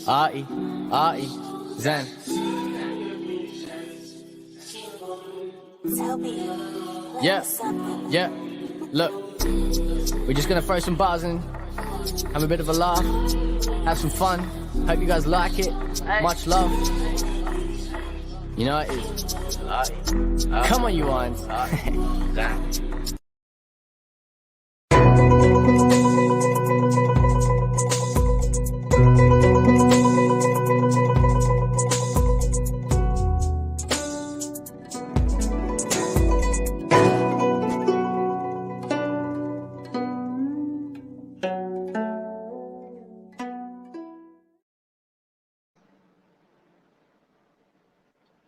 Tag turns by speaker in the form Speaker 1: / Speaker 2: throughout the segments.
Speaker 1: Artie, Zen. Yeah, yeah. Look, we're just gonna throw some bars in, have a bit of a laugh, have some fun. Hope you guys like it. Much love. You know it is. Come on, you ones.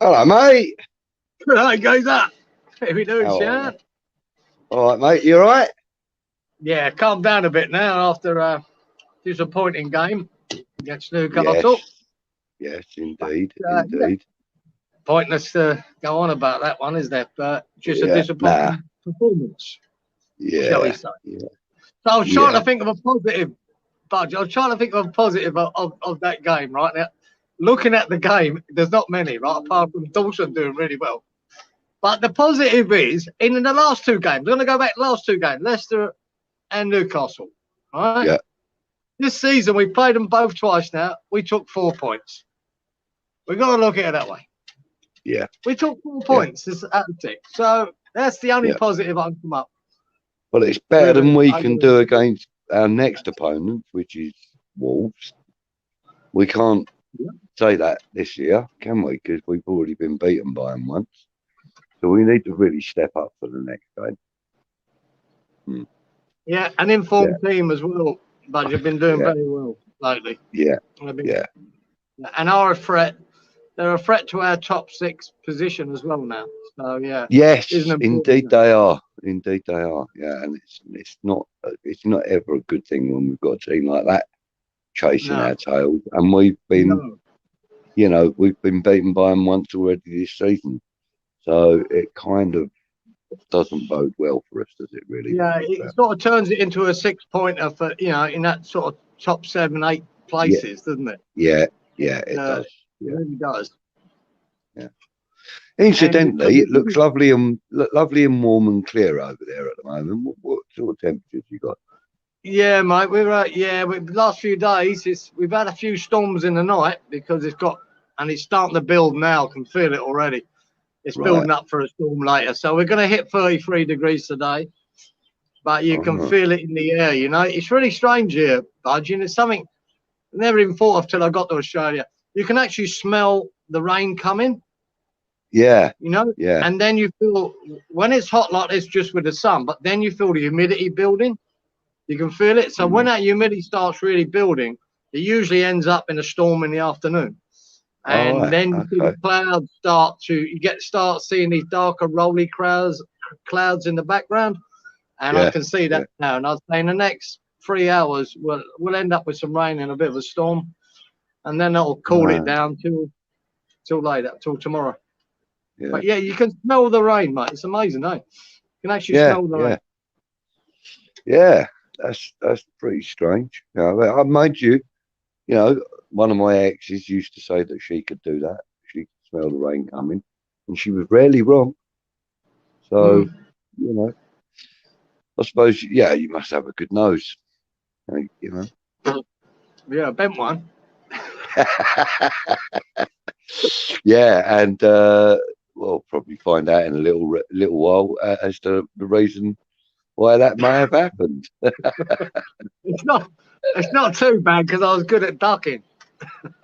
Speaker 2: Hello, mate.
Speaker 3: Right, goes up. How we doing, Cieran?
Speaker 2: All right, mate. You all right?
Speaker 3: Yeah, calm down a bit now after a disappointing game against Newcastle.
Speaker 2: Yes, indeed,
Speaker 3: Yeah.
Speaker 2: indeed.
Speaker 3: Pointless to go on about that one, is there? But just a disappointing performance, shall we say.
Speaker 2: Yeah.
Speaker 3: So I was trying to think of a positive, Budge. I was trying to think of a positive of that game, right? Now, looking at the game, there's not many, right? Apart from Dawson doing really well. But the positive is, in the last two games, I'm going to go back to the last two games, Leicester and Newcastle, right?
Speaker 2: Yeah.
Speaker 3: This season, we played them both twice now. We took 4 points. We've got to look at it that way.
Speaker 2: Yeah.
Speaker 3: We took 4 points this at the tick. So that's the only positive I can come up.
Speaker 2: Well, it's better than we can do against our next opponent, which is Wolves. We can't say that this year, can we? Because we've already been beaten by them once. So we need to really step up for the next game.
Speaker 3: Yeah, an informed team as well, but you've been doing very well lately.
Speaker 2: Yeah.
Speaker 3: And are a threat. They're a threat to our top 6 position as well now. So yeah.
Speaker 2: Yes, indeed they are. Indeed they are. Yeah, and it's not ever a good thing when we've got a team like that chasing our tails. And we've been, we've been beaten by them once already this season. So it kind of doesn't bode well for us, does it really?
Speaker 3: Yeah, it sort of turns it into a 6-pointer for, in that sort of top 7, 8 places, doesn't it?
Speaker 2: Yeah, it does.
Speaker 3: It really does.
Speaker 2: Yeah. Incidentally, it looks lovely and warm and clear over there at the moment. What sort of temperatures you got?
Speaker 3: Yeah, mate. The last few days, we've had a few storms in the night because it's starting to build now. I can feel it already. It's building up for a storm later. So we're going to hit 33 degrees today, but you can feel it in the air, It's really strange here, Budge, and it's something I never even thought of till I got to Australia. You can actually smell the rain coming.
Speaker 2: Yeah.
Speaker 3: Yeah. And then you feel, when it's hot like this just with the sun, but then you feel the humidity building. You can feel it. So when that humidity starts really building, it usually ends up in a storm in the afternoon. And then the clouds start seeing these darker rolly clouds in the background. And I can see that now. And I'd say in the next 3 hours, we'll end up with some rain and a bit of a storm. And then that'll cool it down till later, till tomorrow. Yeah. But yeah, you can smell the rain, mate. It's amazing, eh? You can actually smell the rain.
Speaker 2: Yeah, that's pretty strange. I made you, one of my exes used to say that she could do that. She could smell the rain coming, and she was rarely wrong. So, I suppose, you must have a good nose,
Speaker 3: Yeah, I bent one.
Speaker 2: Yeah, and we'll probably find out in a little while as to the reason why that may have happened.
Speaker 3: It's not too bad because I was good at ducking.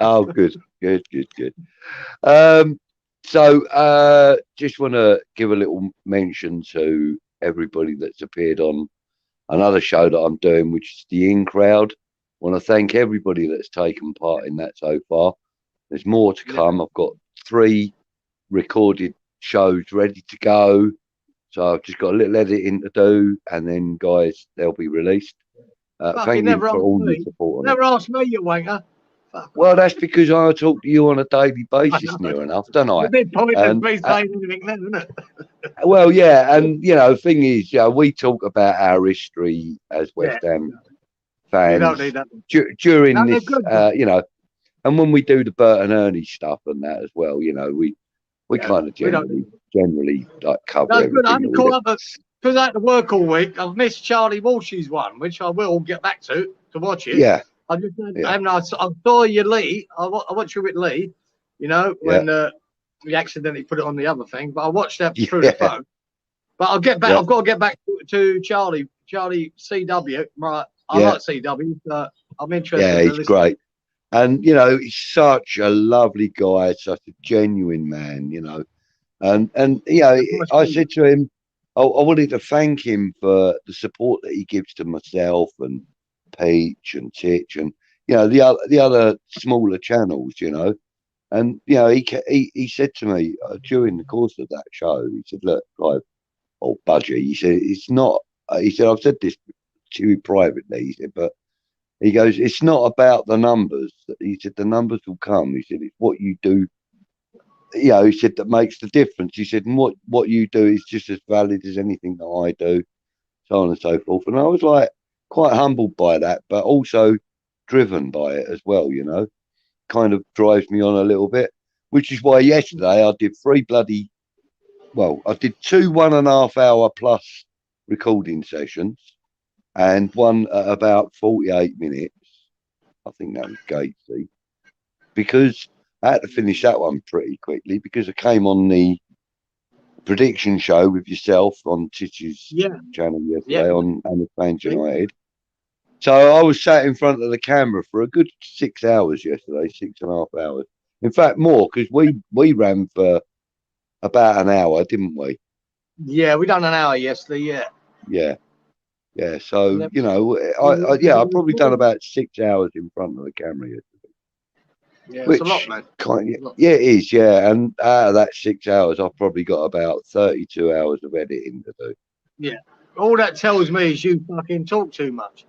Speaker 2: Oh, good. So just want to give a little mention to everybody that's appeared on another show that I'm doing, which is the In Crowd. Want to thank everybody that's taken part in that so far. There's more to come. I've got 3 recorded shows ready to go. So I've just got a little editing to do, and then, guys, they'll be released. Thank you for all the support.
Speaker 3: Never asked me, you wanker.
Speaker 2: Well, that's because I talk to you on a daily basis, near enough, don't I?
Speaker 3: It's a bit pointless me saying anything then, isn't it?
Speaker 2: Well, yeah, and, the thing is, we talk about our history as West Ham fans
Speaker 3: you don't need that.
Speaker 2: during this, and when we do the Bert and Ernie stuff and that as well, you know, we kind of generally like cover
Speaker 3: That's good. I
Speaker 2: everything.
Speaker 3: haven't caught up because I had to work all week. I've missed Charlie Walsh's one, which I will get back to watch it.
Speaker 2: Yeah.
Speaker 3: I just I saw you, Lee. I watched you with Lee, you know, when we accidentally put it on the other thing, but I watched that through the phone. But I'll get back. I've got to get back to Charlie CW. Right, I like CW. So I'm interested.
Speaker 2: Yeah, he's great, and you know, he's such a lovely guy, such a genuine man, you know, and you know, I said to him, I wanted to thank him for the support that he gives to myself and Peach and Titch and you know the other smaller channels, you know, and you know, he said to me during the course of that show, he said, look, like. Or Budgie, he said, it's not, he said, I've said this to you privately, he said, but he goes, it's not about the numbers. He said, the numbers will come. He said, it's what you do, you know, he said, that makes the difference. He said, and what you do is just as valid as anything that I do, so on and so forth. And I was like, quite humbled by that, but also driven by it as well, you know, kind of drives me on a little bit, which is why yesterday I did I did 2 1.5 hour plus recording sessions and one at about 48 minutes. I think that was Gatesy, because I had to finish that one pretty quickly because I came on the prediction show with yourself on Titch's channel yesterday on Fans United. So I was sat in front of the camera for a good 6 hours yesterday, 6.5 hours. In fact, more, because we ran for about an hour, didn't we?
Speaker 3: Yeah, we done an hour yesterday. Yeah.
Speaker 2: So you know, I probably done about 6 hours in front of the camera yesterday.
Speaker 3: Yeah, it's a lot, man.
Speaker 2: Yeah, it is. Yeah, and out of that 6 hours, I've probably got about 32 hours of editing to do.
Speaker 3: Yeah, all that tells me is you fucking talk too much.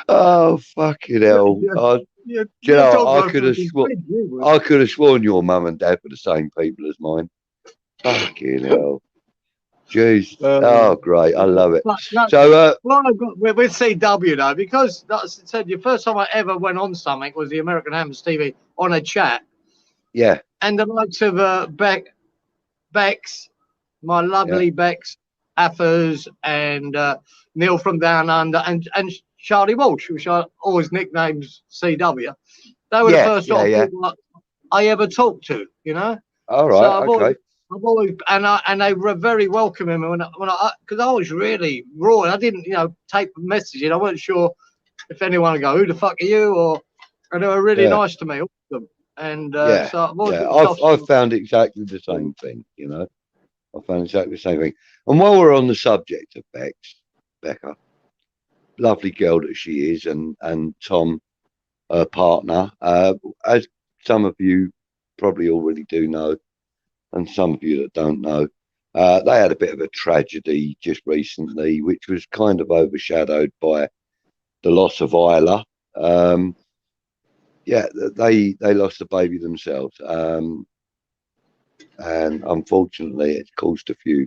Speaker 2: Oh fucking hell! You know, I could have sworn your mum and dad were the same people as mine. Fucking hell! Jeez! Oh, great! I love it. So,
Speaker 3: what I've got with CW though, because like I said, the first time I ever went on something was the American Hammers TV on a chat.
Speaker 2: Yeah.
Speaker 3: And the likes of Bex, my lovely Bex, Affers, and Neil from Down Under, and Charlie Walsh, which I always nicknamed CW. They were the first people I ever talked to, you know.
Speaker 2: All right,
Speaker 3: so I've always and they were very welcoming when I because I was really raw. I didn't, you know, take messages. I wasn't sure if anyone would go, "Who the fuck are you?" And they were really nice to me, all of them. And so
Speaker 2: I've found exactly the same thing, you know. I found exactly the same thing. And while we're on the subject of Becca, lovely girl that she is, and Tom, her partner, as some of you probably already do know, and some of you that don't know, they had a bit of a tragedy just recently, which was kind of overshadowed by the loss of Isla. They lost a baby themselves, and unfortunately it's caused a few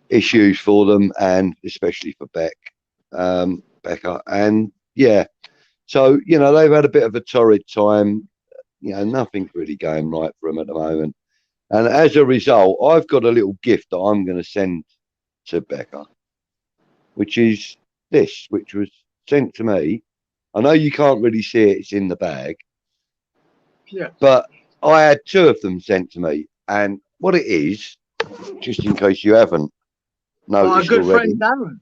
Speaker 2: issues for them, and especially for Becca. And so you know, they've had a bit of a torrid time. You know, nothing's really going right for them at the moment, and as a result, I've got a little gift that I'm going to send to Becca, which is this, which was sent to me. I know you can't really see it, it's in the bag.
Speaker 3: Yeah.
Speaker 2: But I had 2 of them sent to me. And what it is, just in case you haven't noticed
Speaker 3: by our good
Speaker 2: already,
Speaker 3: friend Darren.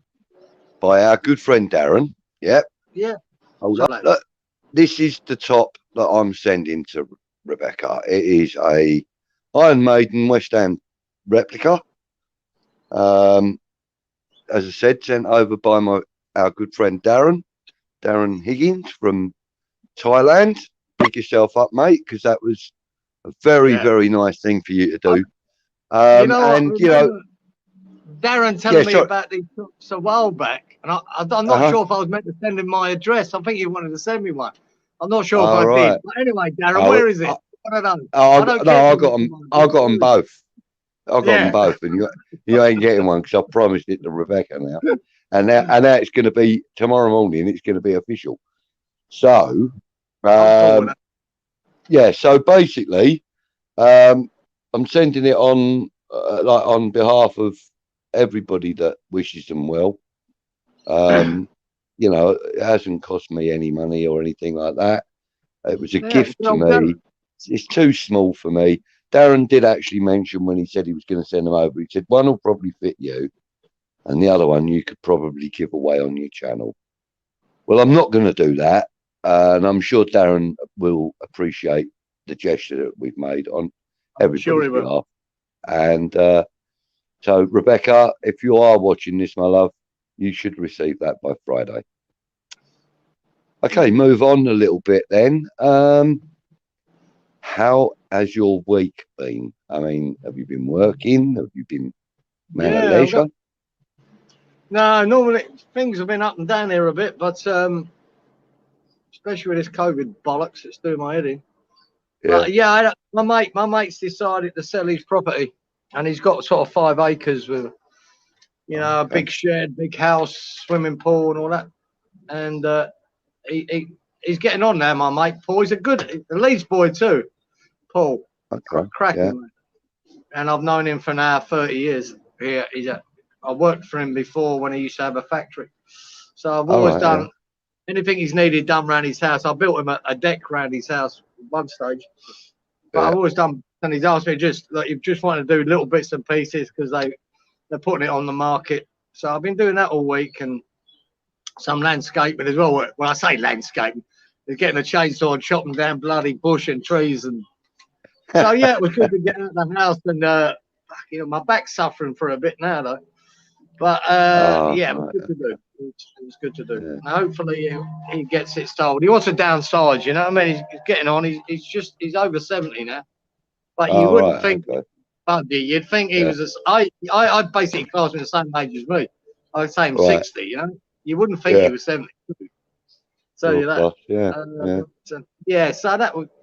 Speaker 2: By our good friend Darren. Yep.
Speaker 3: Yeah.
Speaker 2: Hold up. Look, this is the top that I'm sending to Rebecca. It is a Iron Maiden West Ham replica. As I said, sent over by our good friend Darren Higgins from Thailand. Pick yourself up, mate, because that was a very, very nice thing for you to do.
Speaker 3: Darren telling me about these books a while back, and I'm not sure if I was meant to send him my address. I think he wanted to send me one. I'm not sure if I did. But anyway, Darren, where is it? I don't know. I got them.
Speaker 2: I got them both. I got them both, and you ain't getting one because I promised it to Rebecca now. and now it's going to be tomorrow morning. It's going to be official. So, yeah. So basically, I'm sending it on like on behalf of everybody that wishes them well. You know, it hasn't cost me any money or anything like that. It was a gift to me. It's too small for me. Darren did actually mention when he said he was going to send them over, he said one will probably fit you and the other one you could probably give away on your channel. Well, I'm not going to do that. And I'm sure Darren will appreciate the gesture that we've made on everybody's behalf. And so, Rebecca, if you are watching this, my love, you should receive that by Friday. Okay, move on a little bit then. How has your week been? I mean, have you been working? Have you been man at leisure?
Speaker 3: No, normally things have been up and down here a bit, but especially with this COVID bollocks, it's doing my head in. Yeah, my mate's decided to sell his property, and he's got sort of 5 acres with, you know, a big shed, big house, swimming pool, and all that. And he's getting on now, my mate Paul. He's a Leeds boy too, Paul. Cracking, man. And I've known him for now 30 years. Here, I worked for him before when he used to have a factory, so I've always done anything he's needed done around his house. I built him a deck around his house at one stage, but I've always done. And he's asked me just like you just want to do little bits and pieces because they're putting it on the market. So I've been doing that all week and some landscaping as well. When I say landscaping, they're getting a chainsaw and chopping down bloody bush and trees. And so, yeah, it was good to get out of the house. And, you know, my back's suffering for a bit now, though. But, yeah, it was good to do. It was good to do. Yeah. And hopefully he gets it sold. He wants to downsize, you know what I mean? He's getting on. He's over 70 now. But you wouldn't think, Budgie, you'd think he was, I basically class him the same age as me. I'd say him 60, you know? You wouldn't think he was 72. So that, so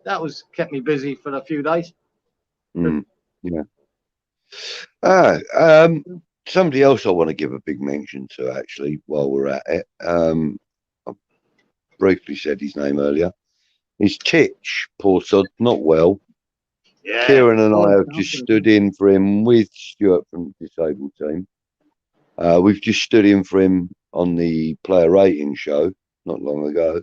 Speaker 3: that was kept me busy for a few days.
Speaker 2: Yeah. Somebody else I want to give a big mention to actually while we're at it. I briefly said his name earlier. He's Titch, poor sod, not well. Yeah. Cieran and I have just stood in for him with Stuart from the disabled team. We've just stood in for him on the player rating show not long ago.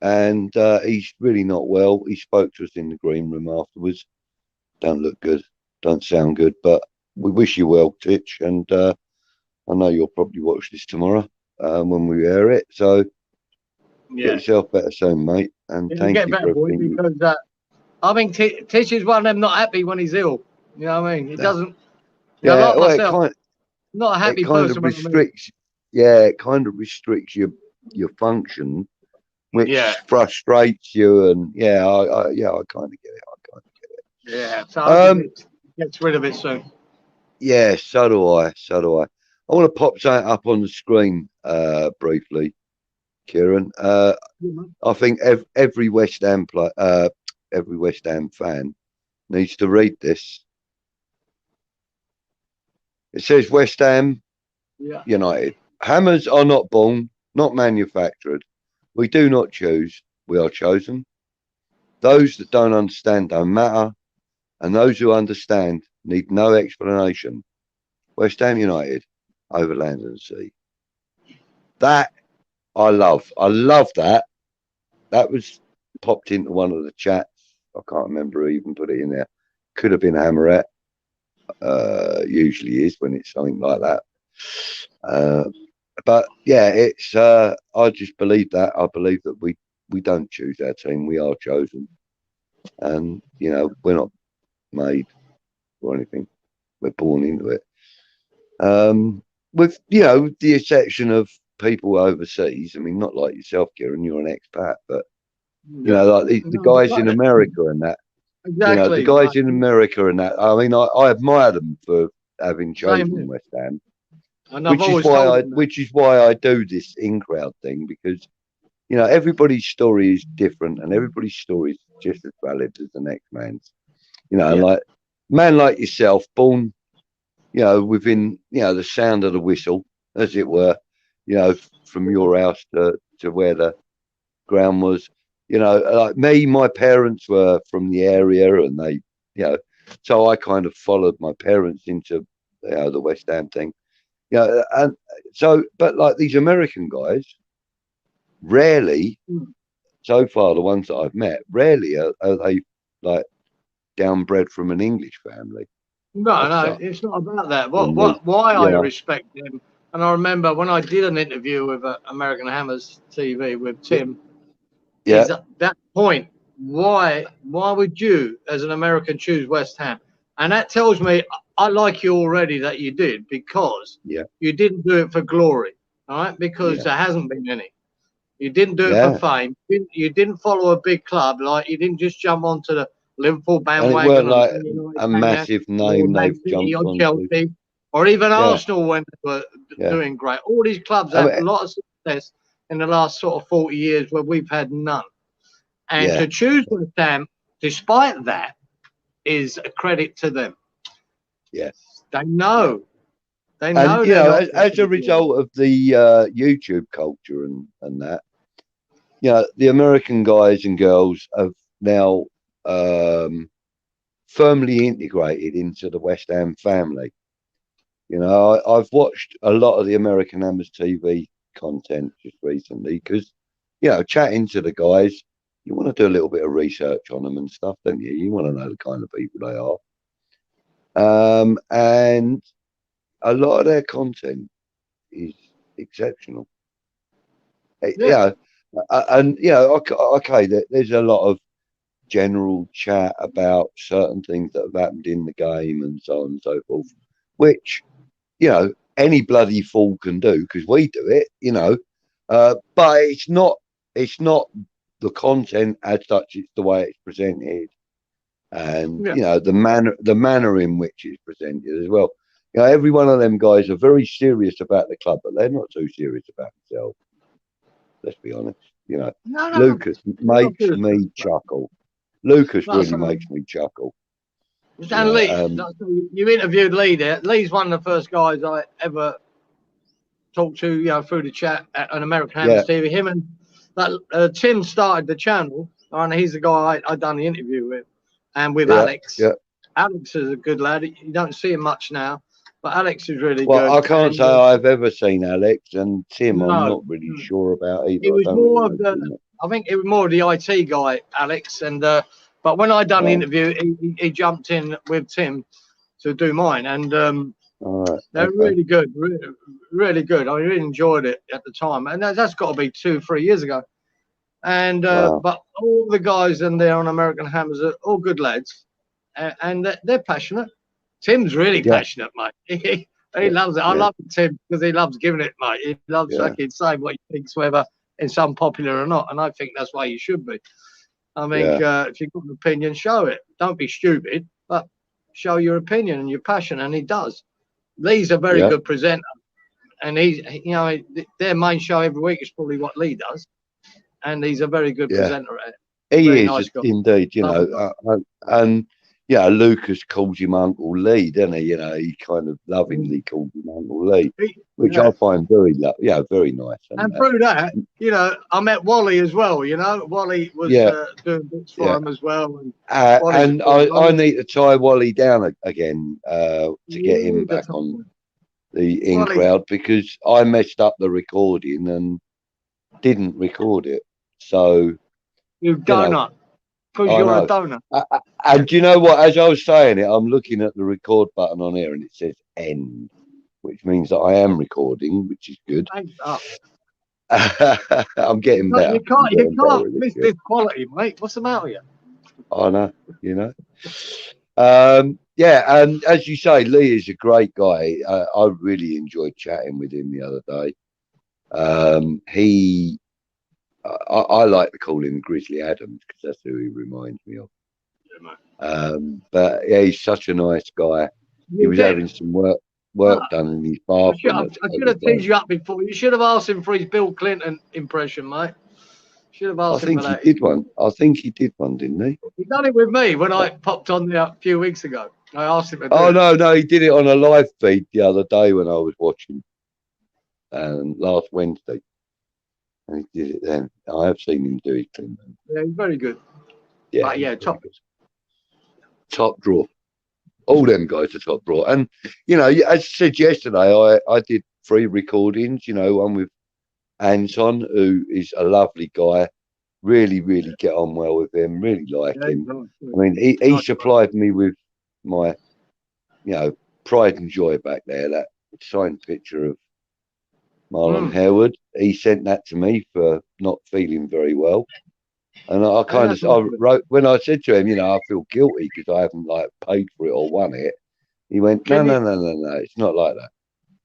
Speaker 2: And he's really not well. He spoke to us in the green room afterwards. Don't look good, don't sound good, but we wish you well, Titch. And I know you'll probably watch this tomorrow when we air it. So get yourself better soon, mate. And thank you for everything. Because
Speaker 3: I think Titch is one of them not happy when he's ill. You know what I mean? He doesn't.
Speaker 2: Yeah,
Speaker 3: like myself, not a happy person.
Speaker 2: It kind of restricts your function, which frustrates you. And I kind of get it.
Speaker 3: Yeah, so it gets rid of it soon.
Speaker 2: Yeah, so do I. I want to pop something up on the screen briefly, Cieran. I think every West Ham every West Ham fan needs to read this. It says West Ham United. Hammers are not born, not manufactured. We do not choose, we are chosen. Those that don't understand don't matter, and those who understand need no explanation. West Ham United, over land and sea. That I love. I love that. That was popped into one of the chats. I can't remember who even put it in there. Could have been Hammerette. Usually is when it's something like that. But yeah, it's I just believe that. I believe that we don't choose our team, we are chosen. And you know, we're not made or anything. We're born into it. With the exception of people overseas. I mean, not like yourself, Cieran, you're an expat, but you know, like the guys in America and that. Exactly. You know, the guys in America and that. I mean, I admire them for having chosen West Ham, which is why I do this in-crowd thing, because you know everybody's story is different and everybody's story is just as valid as the next man's. You know, like man like yourself, born you know, within, you know, the sound of the whistle, as it were, you know, from your house to where the ground was. You know, like me, my parents were from the area, and they, you know, so I kind of followed my parents into, you know, the West Ham thing. You know, and so, but like these American guys, rarely, so far, the ones that I've met, rarely are they like downbred from an English family.
Speaker 3: No,
Speaker 2: As
Speaker 3: no,
Speaker 2: such.
Speaker 3: it's not about that.
Speaker 2: And they,
Speaker 3: Why I
Speaker 2: yeah,
Speaker 3: respect him, and I remember when I did an interview with American Hammers TV with Tim,
Speaker 2: yeah,
Speaker 3: is at that point, why would you, as an American, choose West Ham? And that tells me I like you already that you did, because
Speaker 2: yeah,
Speaker 3: you didn't do it for glory, all right? Because
Speaker 2: yeah,
Speaker 3: there hasn't been any. You didn't do it for
Speaker 2: yeah.
Speaker 3: fame. You didn't follow a big club. Like, you didn't just jump onto the Liverpool
Speaker 2: And it
Speaker 3: bandwagon
Speaker 2: weren't
Speaker 3: and
Speaker 2: like
Speaker 3: Man United
Speaker 2: a
Speaker 3: bandwagon,
Speaker 2: massive
Speaker 3: or
Speaker 2: name
Speaker 3: Man
Speaker 2: they've
Speaker 3: City
Speaker 2: jumped
Speaker 3: or
Speaker 2: onto.
Speaker 3: Chelsea, or even
Speaker 2: Yeah,
Speaker 3: Arsenal when they were
Speaker 2: yeah.
Speaker 3: doing great. All these clubs
Speaker 2: I
Speaker 3: have
Speaker 2: mean,
Speaker 3: a lot of success in the last sort of 40 years, where we've had none. And
Speaker 2: yeah,
Speaker 3: to choose West Ham, despite that, is a credit to them.
Speaker 2: yeah,
Speaker 3: They
Speaker 2: yeah.
Speaker 3: know. They
Speaker 2: And
Speaker 3: know
Speaker 2: you
Speaker 3: they're
Speaker 2: know,
Speaker 3: not there for
Speaker 2: as a
Speaker 3: the glory.
Speaker 2: result of the YouTube culture and that, you know, the American guys and girls have now um, firmly integrated into the West Ham family. You know, I've watched a lot of the American Hammers TV content just recently because, you know, chatting to the guys, you want to do a little bit of research on them and stuff, don't you? You want to know the kind of people they are. And a lot of their content is exceptional.
Speaker 3: Yeah.
Speaker 2: Yeah, and you know, okay, there's a lot of general chat about certain things that have happened in the game and so on and so forth, which, you know, any bloody fool can do because we do it, you know. But it's not the content as such. It's the way it's presented, and
Speaker 3: Yeah.
Speaker 2: you know the manner in which it's presented as well. You know, every one of them guys are very serious about the club, but they're not too serious about themselves. Let's be honest. You know,
Speaker 3: No, no, no.
Speaker 2: Lucas
Speaker 3: They're not
Speaker 2: makes
Speaker 3: serious about
Speaker 2: me
Speaker 3: that.
Speaker 2: chuckle. Lucas
Speaker 3: That's
Speaker 2: really makes me chuckle. You
Speaker 3: And
Speaker 2: know,
Speaker 3: Lee, you interviewed Lee there. Lee's one of the first guys I ever talked to, you know, through the chat at an American
Speaker 2: yeah,
Speaker 3: Hammers TV. Him and that Tim started the channel, and he's the guy I done the interview with, and with
Speaker 2: yeah,
Speaker 3: Alex.
Speaker 2: yeah.
Speaker 3: Alex is a good lad. You don't see him much now, but Alex is really
Speaker 2: Well,
Speaker 3: good.
Speaker 2: I can't
Speaker 3: And
Speaker 2: say I've ever seen Alex and Tim. I'm
Speaker 3: no,
Speaker 2: not really
Speaker 3: no,
Speaker 2: sure about
Speaker 3: he
Speaker 2: either. I
Speaker 3: was
Speaker 2: don't really
Speaker 3: more of
Speaker 2: know
Speaker 3: the.
Speaker 2: too much.
Speaker 3: I think it was more of the IT guy, Alex. And but when I done the
Speaker 2: Oh,
Speaker 3: interview, he jumped in with Tim to do mine, and
Speaker 2: all right,
Speaker 3: they're
Speaker 2: okay.
Speaker 3: really good, really, really good. I really enjoyed it at the time, and that's got to be 2-3 years ago. And
Speaker 2: Wow.
Speaker 3: but all the guys in there on American Hammers are all good lads, and they're passionate. Tim's really
Speaker 2: Yeah,
Speaker 3: passionate, mate. He
Speaker 2: yeah,
Speaker 3: loves it. I
Speaker 2: yeah,
Speaker 3: love Tim because he loves giving it, mate. He loves
Speaker 2: yeah,
Speaker 3: fucking saying what he thinks, whether it's unpopular or not. And I think that's why you should be. I think
Speaker 2: yeah,
Speaker 3: if you've got an opinion, show it. Don't be stupid, but show your opinion and your passion. And he does. Lee's a very
Speaker 2: yeah,
Speaker 3: good presenter, and he's, you know, their main show every week is probably what Lee does, and he's a very good
Speaker 2: yeah.
Speaker 3: presenter at it. Very
Speaker 2: He is
Speaker 3: nice guy.
Speaker 2: indeed. You
Speaker 3: Lovely
Speaker 2: know,
Speaker 3: guy.
Speaker 2: and yeah, Lucas calls him Uncle Lee, doesn't he? You know, he kind of lovingly calls him Uncle Lee, which
Speaker 3: Yeah.
Speaker 2: I find very, very nice.
Speaker 3: And through that, you know, I met Wally as well. You know, Wally was
Speaker 2: Yeah,
Speaker 3: doing bits for
Speaker 2: yeah.
Speaker 3: him as well. And Wally's a
Speaker 2: And
Speaker 3: cool
Speaker 2: I
Speaker 3: guy.
Speaker 2: need to tie Wally down again to get him
Speaker 3: Wally's a
Speaker 2: back
Speaker 3: top
Speaker 2: on
Speaker 3: boy.
Speaker 2: the in
Speaker 3: Wally,
Speaker 2: crowd because I messed up the recording and didn't record it. So,
Speaker 3: you
Speaker 2: you know,
Speaker 3: donut, because
Speaker 2: I
Speaker 3: you're a
Speaker 2: know.
Speaker 3: donut.
Speaker 2: And do you know what? As I was saying it, I'm looking at the record button on here and it says end, which means that I am recording, which is good.
Speaker 3: Thanks up.
Speaker 2: I'm getting better.
Speaker 3: You
Speaker 2: I'm
Speaker 3: can't
Speaker 2: getting better at
Speaker 3: miss
Speaker 2: this.
Speaker 3: this quality, mate. What's the matter with you?
Speaker 2: I know, you know. Yeah, and as you say, Lee is a great guy. I really enjoyed chatting with him the other day. I like to call him Grizzly Adams because that's who he reminds me of.
Speaker 3: Yeah, mate.
Speaker 2: But yeah, he's such a nice guy. He
Speaker 3: You
Speaker 2: was
Speaker 3: did.
Speaker 2: having some work
Speaker 3: No,
Speaker 2: done in his
Speaker 3: I should,
Speaker 2: bathroom
Speaker 3: I,
Speaker 2: at
Speaker 3: I should
Speaker 2: the
Speaker 3: have teased
Speaker 2: time.
Speaker 3: you up before. You should have asked him for his Bill Clinton impression, mate. Should have
Speaker 2: I
Speaker 3: asked him for
Speaker 2: think he
Speaker 3: that.
Speaker 2: did one. I think he did one, didn't he?
Speaker 3: He done it with me when I popped on there a few weeks ago. I asked him to do
Speaker 2: Oh
Speaker 3: it.
Speaker 2: no, he did it on a live feed the other day when I was watching, last Wednesday, and he did it then. I have seen him do it.
Speaker 3: Yeah, he's very good.
Speaker 2: Yeah,
Speaker 3: But yeah,
Speaker 2: he's
Speaker 3: top.
Speaker 2: very good. Top draw. All them guys are top draw. And you know, as I said yesterday, I did 3 recordings. You know, one with Anton, who is a lovely guy. Really, really get on well with him. Really like
Speaker 3: Yeah,
Speaker 2: him.
Speaker 3: nice.
Speaker 2: I mean, he supplied me with my, you know, pride and joy back there. That signed picture of Marlon Harewood. He sent that to me for not feeling very well. And I kind of, I wrote, when I said to him, you know, I feel guilty because I haven't like paid for it or won it. He went, no, it's not like that.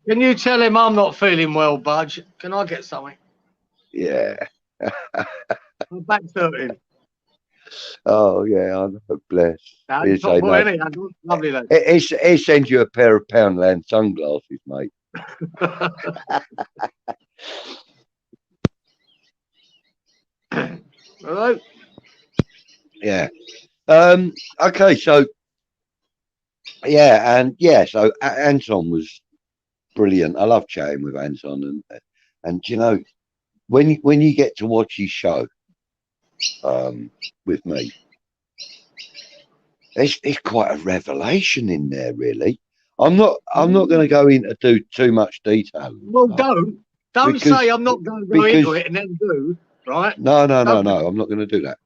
Speaker 3: Can you tell him I'm not feeling well, Budge? Can I get something?
Speaker 2: Yeah.
Speaker 3: I'm back 13.
Speaker 2: Oh yeah, I know. Bless.
Speaker 3: He's top boy, isn't he? Lovely lad.
Speaker 2: He sends you a pair of Poundland sunglasses, mate.
Speaker 3: Hello.
Speaker 2: Yeah. Okay, so yeah, so Anton was brilliant. I love chatting with Anton, and you know, when you get to watch his show, with me, it's quite a revelation in there, really. I'm not going to go into too much detail.
Speaker 3: Well, don't say I'm not going to go into it and then do, right?
Speaker 2: No, I'm not going to do that.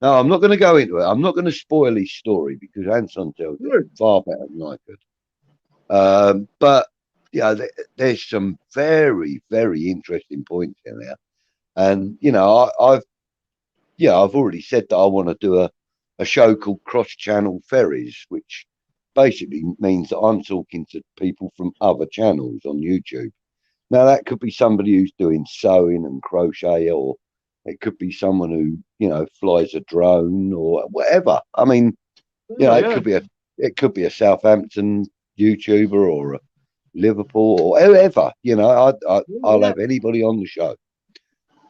Speaker 2: No, I'm not going to go into it. I'm not going to spoil his story because Anton tells it far better than I could. But yeah, there's some very, very interesting points in there, and you know, I've already said that I want to do a show called Cross Channel Ferries, which basically means that I'm talking to people from other channels on YouTube. Now that could be somebody who's doing sewing and crochet, or it could be someone who, you know, flies a drone or whatever. I mean, you know, it could be a Southampton YouTuber or a Liverpool or whoever. You know, I'll have anybody on the show.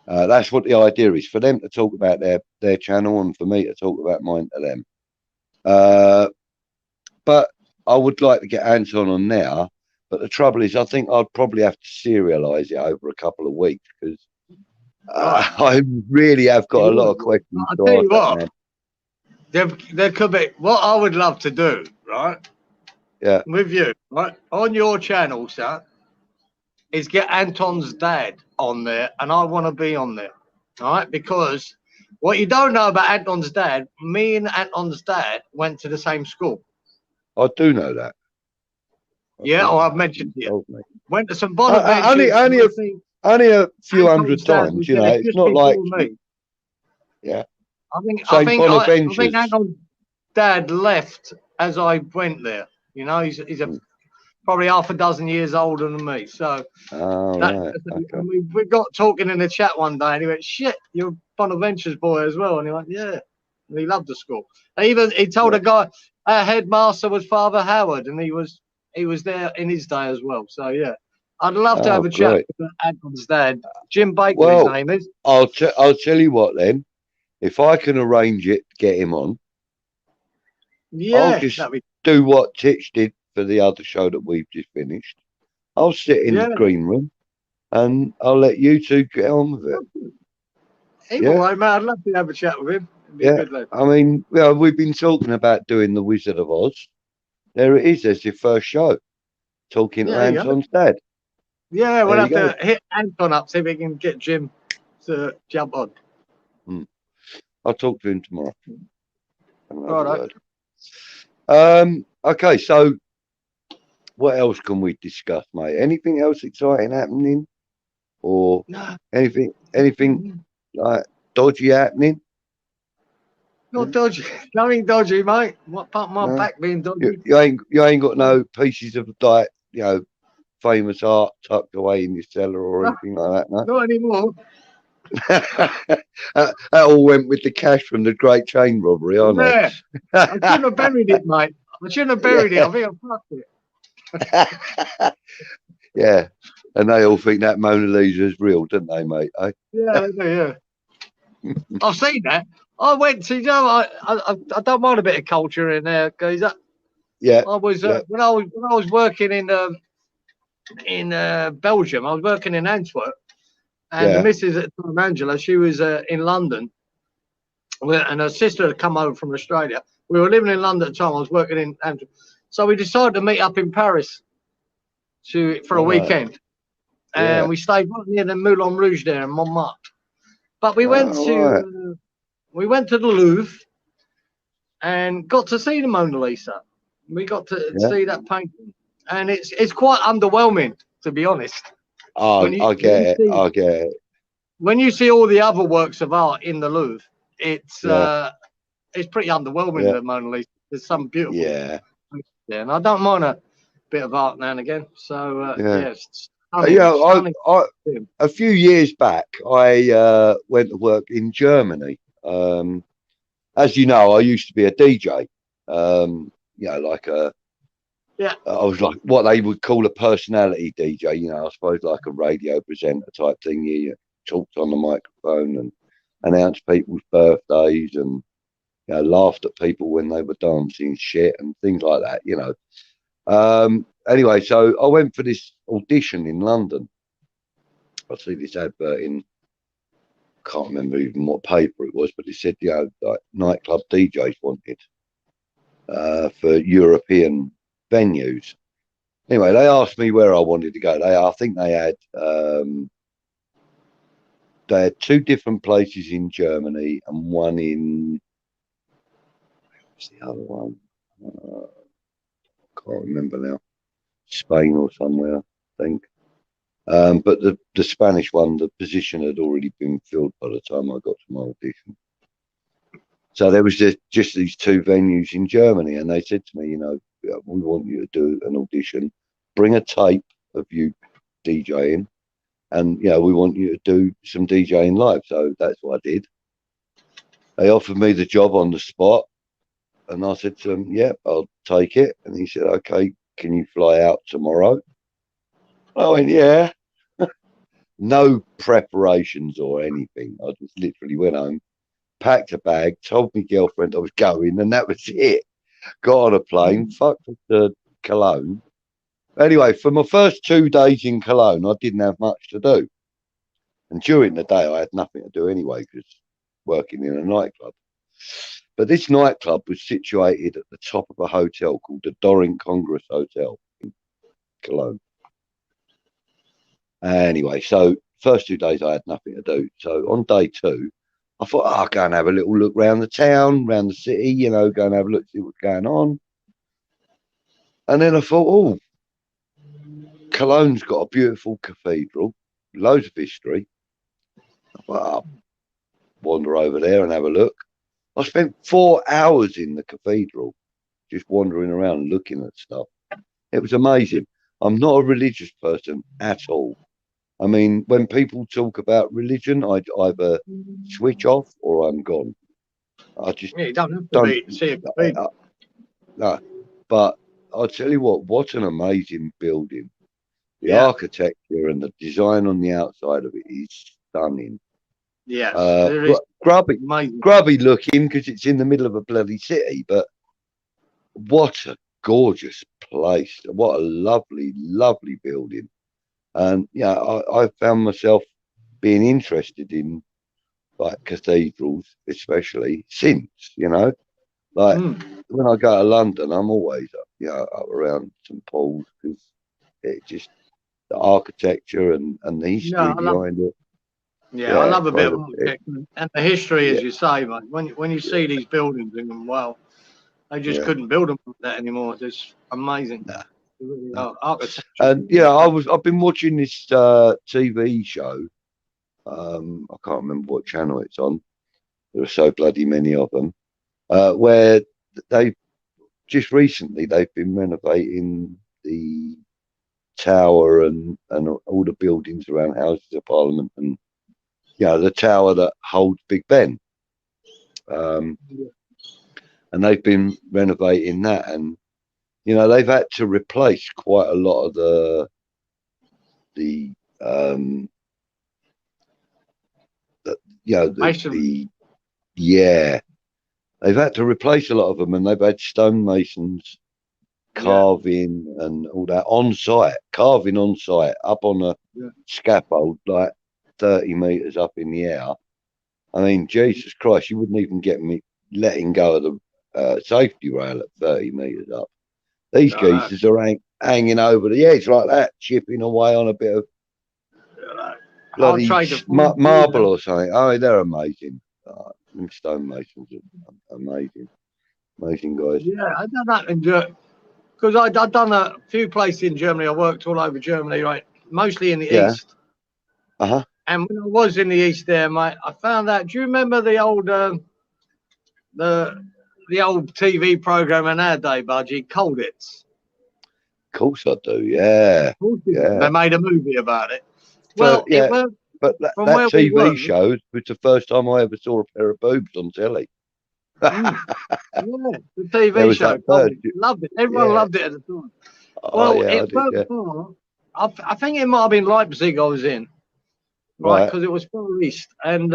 Speaker 2: That's what the idea is, for them to talk about their channel and for me to talk about mine to them. But I would like to get Anton on now. But the trouble is, I think I'd probably have to serialise it over a couple of weeks because I really have got a lot of questions.
Speaker 3: I'll tell you what, there could be, what I would love to do, right?
Speaker 2: Yeah.
Speaker 3: With you, right? On your channel, sir, is get Anton's dad on there, and I want to be on there, all right? Because what you don't know about Anton's dad, me and Anton's dad went to the same school.
Speaker 2: I do know that.
Speaker 3: I've mentioned it. Went to some Bonaventure.
Speaker 2: Only a few hundred times, you know. It's not like
Speaker 3: me.
Speaker 2: Yeah.
Speaker 3: I think Anton's dad left as I went there. You know, he's probably half a dozen years older than me. So we got talking in the chat one day, and he went, "Shit, you're Bonaventure's boy as well." And he went, "Yeah." And he loved the school. He told a guy, our headmaster was Father Howard, and he was there in his day as well. So yeah, I'd love to have a chat with Anton's dad, Jim Baker. His name is.
Speaker 2: I'll tell you what then. If I can arrange it, get him on. I'll just do what Titch did for the other show that we've just finished. I'll sit in the green room and I'll let you two get on with it.
Speaker 3: All right, man. I'd love to have a chat with him.
Speaker 2: I mean, we've been talking about doing the Wizard of Oz. There it is. There's your first show. Talking to Anton's dad.
Speaker 3: Yeah, we'll have to hit Anton up, see if we can get Jim to jump on.
Speaker 2: I'll talk to him tomorrow.
Speaker 3: Right.
Speaker 2: Okay, so what else can we discuss, mate? Anything else exciting happening? Or anything like dodgy happening?
Speaker 3: Not dodgy. Nothing dodgy, mate. What part of my back being dodgy?
Speaker 2: You ain't got no pieces of, like, you know, famous art tucked away in your cellar or anything like that, no?
Speaker 3: Not anymore.
Speaker 2: That all went with the cash from the Great Chain Robbery, I know.
Speaker 3: Yeah. I shouldn't have buried it, mate. I shouldn't have buried it. I think I fucked it.
Speaker 2: Yeah. And they all think that Mona Lisa is real, don't they, mate? Eh?
Speaker 3: Yeah, they do, yeah. I've seen that. I went to, you know, I don't mind a bit of culture in there, geezer.
Speaker 2: Yeah.
Speaker 3: I was when I was working in Belgium. I was working in Antwerp, and the missus at the time, Angela, she was in London, and her sister had come over from Australia. We were living in London at the time. I was working in Antwerp, so we decided to meet up in Paris for a weekend, and we stayed right near the Moulin Rouge there in Montmartre. But we went to the Louvre and got to see the Mona Lisa. We got to see that painting, and it's quite underwhelming, to be honest.
Speaker 2: Oh, I get it.
Speaker 3: When you see all the other works of art in the Louvre, it's pretty underwhelming. The Mona Lisa. There's some beautiful. Yeah, and I don't mind a bit of art now and again. So
Speaker 2: a few years back, I went to work in Germany. As you know, I used to be a DJ. Like I was like what they would call a personality DJ. You know, I suppose like a radio presenter type thing. You talked on the microphone and announced people's birthdays and laughed at people when they were dancing shit and things like that. You know. Anyway, so I went for this audition in London. I see this advert in, can't remember even what paper it was, but it said, like nightclub DJs wanted for European venues. Anyway, they asked me where I wanted to go. I think they had 2 different places in Germany and one in, what's the other one? Can't remember now. Spain or somewhere, I think. But the Spanish one, the position had already been filled by the time I got to my audition. So there was just these 2 venues in Germany, and they said to me, we want you to do an audition, bring a tape of you DJing, and we want you to do some DJing live. So that's what I did. They offered me the job on the spot, and I said to them, "Yeah, I'll take it." And he said, "Okay, can you fly out tomorrow?" I went, "Yeah." No preparations or anything. I just literally went home, packed a bag, told my girlfriend I was going, and that was it. Got on a plane, fucked to Cologne. Anyway, for my first 2 days in Cologne, I didn't have much to do. And during the day, I had nothing to do anyway, because working in a nightclub. But this nightclub was situated at the top of a hotel called the Dorint Congress Hotel in Cologne. Anyway, so first 2 days I had nothing to do. So on day 2, I thought, I'll go and have a little look around the town, around the city, go and have a look, see what's going on. And then I thought, Cologne's got a beautiful cathedral, loads of history. I thought, I'll wander over there and have a look. I spent 4 hours in the cathedral, just wandering around looking at stuff. It was amazing. I'm not a religious person at all. I mean, when people talk about religion, I either switch off or I'm gone. I just
Speaker 3: you don't have to see it.
Speaker 2: No, but I'll tell you what an amazing building. The architecture and the design on the outside of it is stunning.
Speaker 3: Yes,
Speaker 2: grubby looking because it's in the middle of a bloody city, but what a gorgeous place. What a lovely, lovely building. And I found myself being interested in like cathedrals, especially since, like when I go to London, I'm always up around St. Paul's because it just the architecture and the history behind it.
Speaker 3: Yeah, I love a bit of architecture and the history, as you say, mate. When you see these buildings, and wow, they just couldn't build them like that anymore. It's amazing. Architecture.
Speaker 2: And I've been watching this TV show. I can't remember what channel it's on. There are so bloody many of them. Where they've been renovating the tower and all the buildings around Houses of Parliament and the tower that holds Big Ben. And they've been renovating that, and they've had to replace quite a lot of they've had to replace a lot of them, and they've had stonemasons carving and all that on site, carving on site, up on a scaffold, like 30 meters up in the air. I mean, Jesus Christ, you wouldn't even get me letting go of the safety rail at 30 meters up. These geezers are hanging over the edge like that, chipping away on a bit of bloody marble or something. Oh, they're amazing. Them stonemasons are amazing. Amazing guys.
Speaker 3: Yeah, I done that in because I'd done a few places in Germany. I worked all over Germany, right? Mostly in the east. And when I was in the east there, mate, I found out. Do you remember the old the old TV program in our day, Budgie, Colditz?
Speaker 2: Of course I do. Yeah.
Speaker 3: They made a movie about it. Well,
Speaker 2: but that TV show was the first time I ever saw a pair of boobs on telly.
Speaker 3: Yeah, the TV show. Loved it. Everyone loved it at the time. Well, it weren't far. I think it might have been Leipzig I was in, right? Because it was far east, and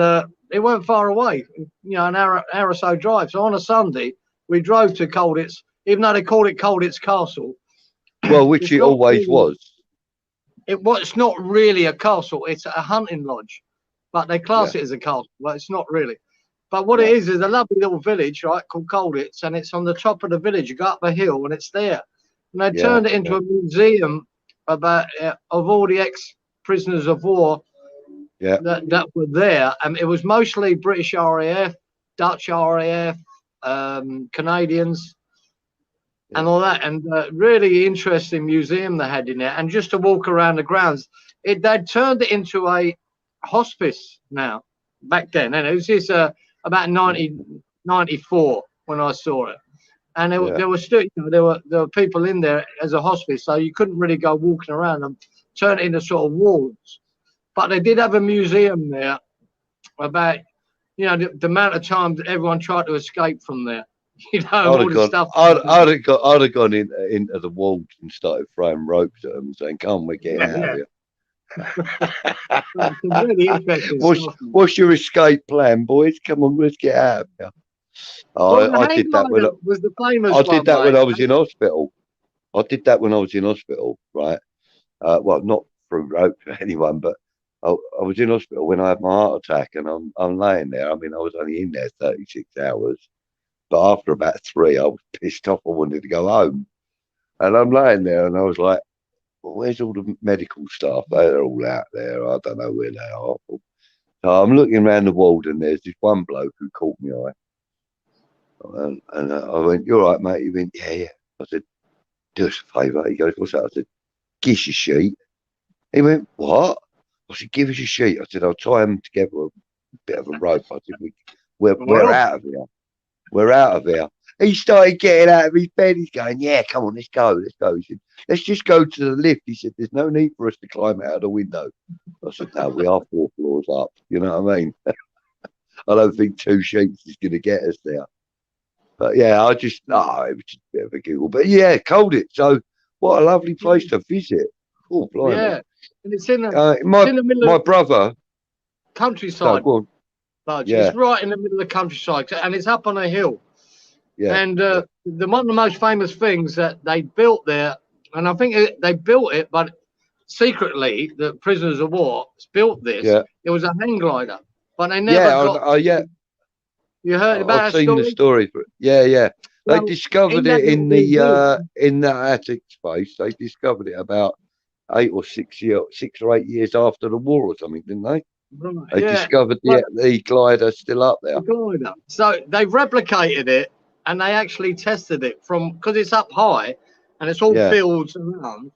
Speaker 3: it weren't far away. You know, an hour or so drive. So on a Sunday, we drove to Colditz, even though they called it Colditz Castle.
Speaker 2: Well, which it always was.
Speaker 3: It's not really a castle. It's a hunting lodge, but they class it as a castle. But it's not really. But what it is a lovely little village, right, called Colditz, and it's on the top of the village. You go up a hill, and it's there. And they turned it into a museum about of all the ex-prisoners of war that were there. And it was mostly British RAF, Dutch RAF, Canadians, and all that. And really interesting museum they had in there. And just to walk around the grounds, they'd turned it into a hospice now. Back then, and it was just about 1994 when I saw it, and there were still, there were people in there as a hospice, so you couldn't really go walking around and turn it into sort of wards. But they did have a museum there about, the amount of times that everyone tried to escape from there. All the stuff.
Speaker 2: I'd have gone into the walls and started throwing ropes at them and saying, "Come, we're getting out of here."
Speaker 3: Really interesting.
Speaker 2: What's your escape plan, boys? Come on, let's get out of here. I did that when when I was in hospital. I did that when I was in hospital, right? Well, not through rope for anyone, but I was in hospital when I had my heart attack, and I'm laying there. I mean, I was only in there 36 hours, but after about 3, I was pissed off. I wanted to go home, and I'm laying there, and I was like, "Well, where's all the medical staff? They're all out there. I don't know where they are." So I'm looking around the ward, and there's this one bloke who caught my eye. And I went, "You're right, mate." He went, "Yeah." I said, "Do us a favour." He goes, "What's that?" I said, "Give us a sheet." He went, "What?" I said, "Give us a sheet." I said, "I'll tie them together with a bit of a rope." I said, we're out of here. We're out of here. He started getting out of his bed. He's going, "Yeah, come on, let's go. Let's go." He said, "Let's just go to the lift." He said, "There's no need for us to climb out of the window." I said, "No, we are 4 floors up." You know what I mean? I don't think 2 sheets is going to get us there. But yeah, it was just a bit of a giggle. But yeah, Colditz. So what a lovely place to visit. Oh, blimey. Yeah,
Speaker 3: and it's in the middle
Speaker 2: my brother.
Speaker 3: Countryside. It's right in the middle of the countryside, and it's up on a hill. Yeah. And one of the most famous things that they built there, and I think they built it, but secretly, the prisoners of war built this. Yeah. It was a hang glider, but they never You heard about
Speaker 2: I've seen the story. Yeah. They discovered it in the attic space. They discovered it about 6 or 8 years after the war or something, didn't they?
Speaker 3: Right.
Speaker 2: They discovered the glider still up there.
Speaker 3: So they replicated it, and they actually tested it because it's up high, and it's all fields around,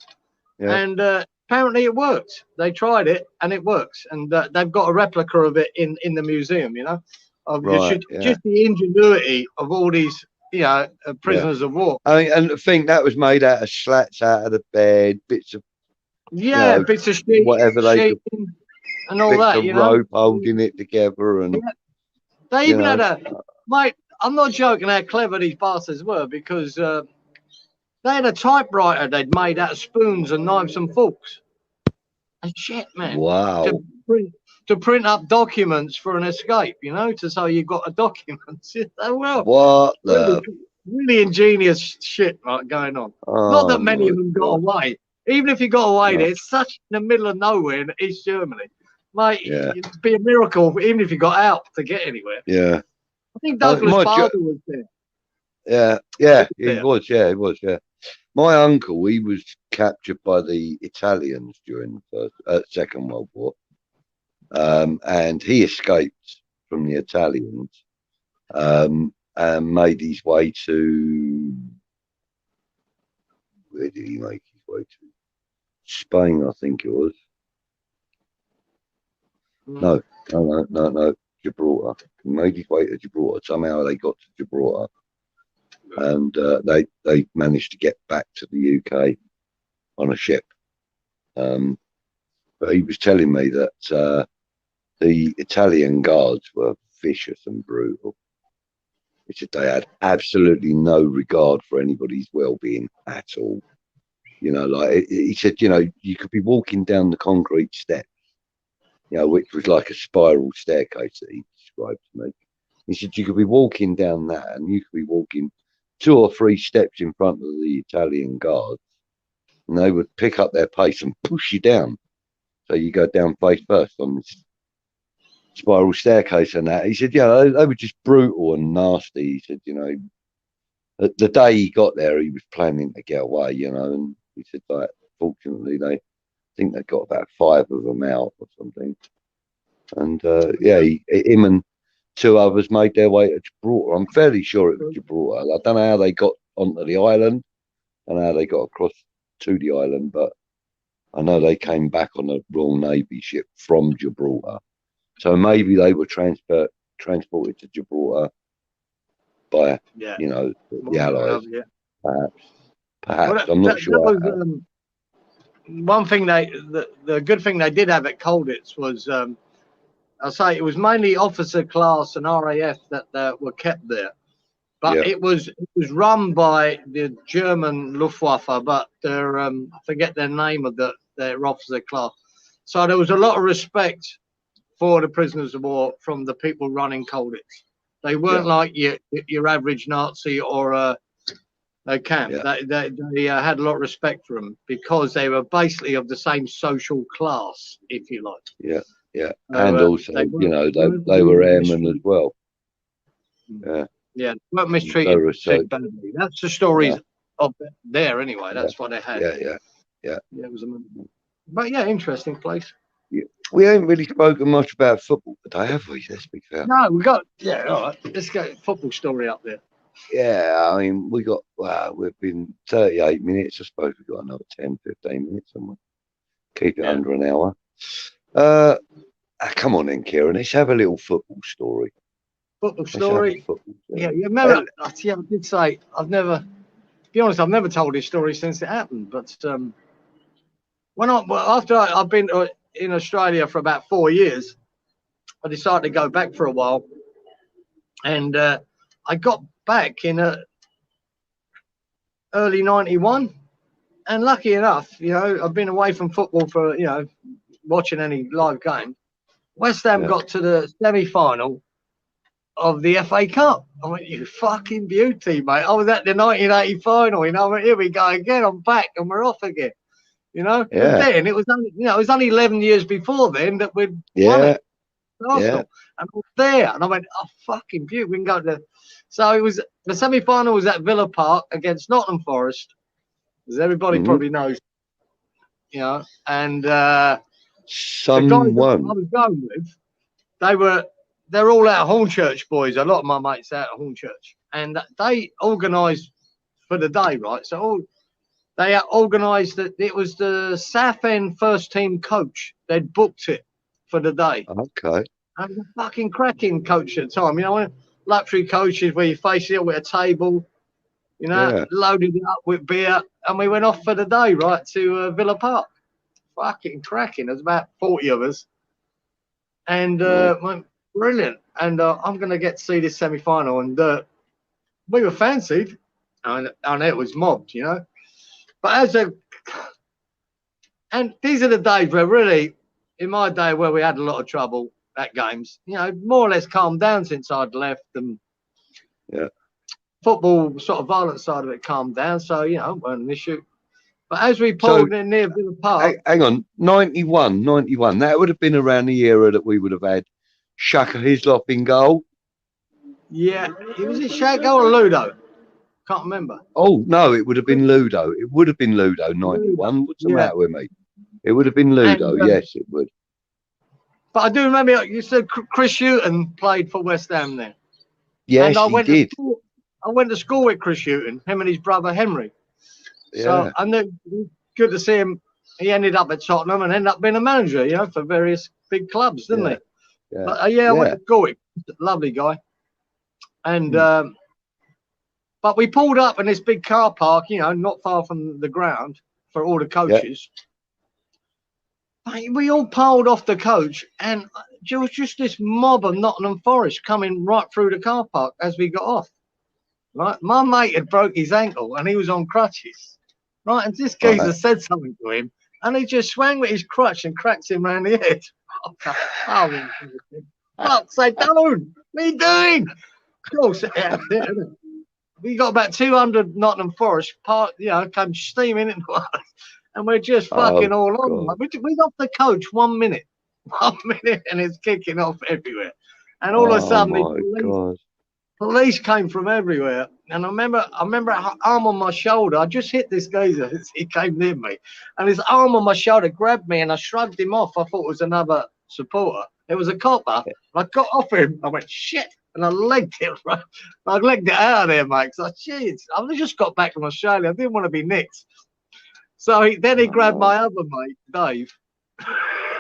Speaker 3: and apparently it works. They tried it, and it works, and they've got a replica of it in the museum. Just the ingenuity of all these, prisoners of war.
Speaker 2: I mean, and I think that was made out of slats out of the bed, bits of
Speaker 3: bits of sheet,
Speaker 2: whatever they could,
Speaker 3: and all that,
Speaker 2: rope holding it together, and
Speaker 3: they even had mate. I'm not joking how clever these bastards were, because they had a typewriter they'd made out of spoons and knives and forks. And shit, man.
Speaker 2: Wow.
Speaker 3: To print up documents for an escape, so you've got a document.
Speaker 2: What the?
Speaker 3: really ingenious shit like going on. Not that
Speaker 2: Oh
Speaker 3: many
Speaker 2: my
Speaker 3: of them got
Speaker 2: God.
Speaker 3: away. Even if you got away,
Speaker 2: No.
Speaker 3: there, it's such in the middle of nowhere in East Germany. Mate,
Speaker 2: Yeah.
Speaker 3: it'd be a miracle even if you got out to get anywhere.
Speaker 2: Yeah.
Speaker 3: I think Douglas
Speaker 2: My
Speaker 3: Bader was there.
Speaker 2: Yeah,
Speaker 3: He
Speaker 2: yeah,
Speaker 3: was
Speaker 2: he
Speaker 3: there.
Speaker 2: was. Yeah, he was. Yeah, my uncle, he was captured by the Italians during the Second World War, and he escaped from the Italians, and made his way to, where did he make his way to? Spain, I think it was. No, no, Gibraltar. He made his way to Gibraltar. Somehow they got to Gibraltar, and they managed to get back to the UK on a ship. But he was telling me that the Italian guards were vicious and brutal. He said they had absolutely no regard for anybody's well-being at all. You know, like he said, you know, you could be walking down the concrete steps, you know, which was like a spiral staircase that he described to me. He said you could be walking down that, and you could be walking 2 or 3 steps in front of the Italian guards, and they would pick up their pace and push you down. So you go down face first on this spiral staircase and that. He said, yeah, they were just brutal and nasty. He said, you know, the day he got there, he was planning to get away, you know, and he said, like, fortunately, I think they got about 5 of them out or something. And yeah, him and 2 others made their way to Gibraltar. I'm fairly sure it was Gibraltar. I don't know how they got onto the island and how they got across to the island, but I know they came back on a Royal Navy ship from Gibraltar. So maybe they were transported to Gibraltar by, you know, the Allies. Perhaps. I'm not sure.
Speaker 3: That was, one thing the good thing they did have at Colditz was, I'll say it was mainly officer class and RAF that were kept there. But it was run by the German Luftwaffe, but their I forget their name of their officer class. So there was a lot of respect for the prisoners of war from the people running Colditz. They weren't like your average Nazi or a camp. They had a lot of respect for them because they were basically of the same social class, if you like.
Speaker 2: Yeah, yeah,
Speaker 3: So,
Speaker 2: and also, you know, they were airmen as well. Yeah.
Speaker 3: Yeah, weren't mistreated badly. That's the stories of there anyway. That's what they had.
Speaker 2: Yeah.
Speaker 3: It was but yeah, interesting place.
Speaker 2: Yeah. We ain't really spoken much about football today, have we? Let's be fair.
Speaker 3: No, we got all right. Let's get football story up there.
Speaker 2: Yeah, I mean, we've been 38 minutes. I suppose we've got another 10, 15 minutes somewhere. Keep it under an hour. Come on then, Cieran. Let's have a little football story.
Speaker 3: Football story. Yeah, you remember? I did say I've never told this story since it happened. But after I've been in Australia for about 4 years, I decided to go back for a while, and I got back in early '91, and lucky enough, you know, I've been away from football for, you know, watching any live game. West Ham got to the semi-final of the FA Cup. I went, you fucking beauty, mate. I was at the 1980 final, you know. I went, here we go again. I'm back and we're off again. You know? And then it was only, you know, it was only 11 years before then that we'd won it. Arsenal. And I was there. And I went, oh, fucking beauty. We can go to. So it was, the semi-final was at Villa Park against Nottingham Forest, as everybody probably knows. You know, and the guys that I was going with, they're all out of Hornchurch boys. A lot of my mates out of Hornchurch, and they organised for the day, right? So they organised that it was the Southend first team coach. They'd booked it for the day.
Speaker 2: Okay.
Speaker 3: And the fucking cracking coach at the time, you know, luxury coaches where you face it with a table, you know, loaded it up with beer, and we went off for the day, right, to Villa Park. Fucking cracking. There's about 40 of us, and went brilliant. And I'm going to get to see this semi-final, and we were fancied, and it was mobbed, you know. But and these are the days where really, in my day, where we had a lot of trouble at games, you know, more or less calmed down since I'd left, and football sort of violent side of it calmed down, so you know, weren't an issue. But as we pulled in near Villa Park,
Speaker 2: hang on, 91. That would have been around the era that we would have had Shaka Hislop in goal.
Speaker 3: yeah, it was it Shaggo or Ludo? Can't remember.
Speaker 2: Oh no, it would have been Ludo. It would have been Ludo. 91. What's the matter with me? It would have been Ludo.
Speaker 3: And,
Speaker 2: yes, it would.
Speaker 3: But I do remember you said Chris Hughton played for West Ham then.
Speaker 2: Yes,
Speaker 3: and
Speaker 2: he did.
Speaker 3: I went to school with Chris Hughton, him and his brother Henry.
Speaker 2: Yeah.
Speaker 3: So I knew, good to see him. He ended up at Tottenham and ended up being a manager, you know, for various big clubs, didn't he?
Speaker 2: Yeah.
Speaker 3: But I went to school with him. Lovely guy. And but we pulled up in this big car park, you know, not far from the ground for all the coaches. We all piled off the coach, and there was just this mob of Nottingham Forest coming right through the car park as we got off. Right, my mate had broke his ankle and he was on crutches. Right, and this geezer said something to him, and he just swung with his crutch and cracked him round the head. Fuck, say, don't! What are you doing? Of course, we got about 200 Nottingham Forest you know, come steaming into us. And we're just fucking all on. We got the coach 1 minute. 1 minute, and it's kicking off everywhere. And all of a sudden, the police came from everywhere. And I remember an arm on my shoulder. I just hit this geezer as he came near me. And his arm on my shoulder grabbed me, and I shrugged him off. I thought it was another supporter. It was a copper. I got off him. I went, shit. And I legged it, right? I legged it out of there, mate. So, jeez, I just got back from Australia. I didn't want to be nicked. So then he grabbed my other mate, Dave.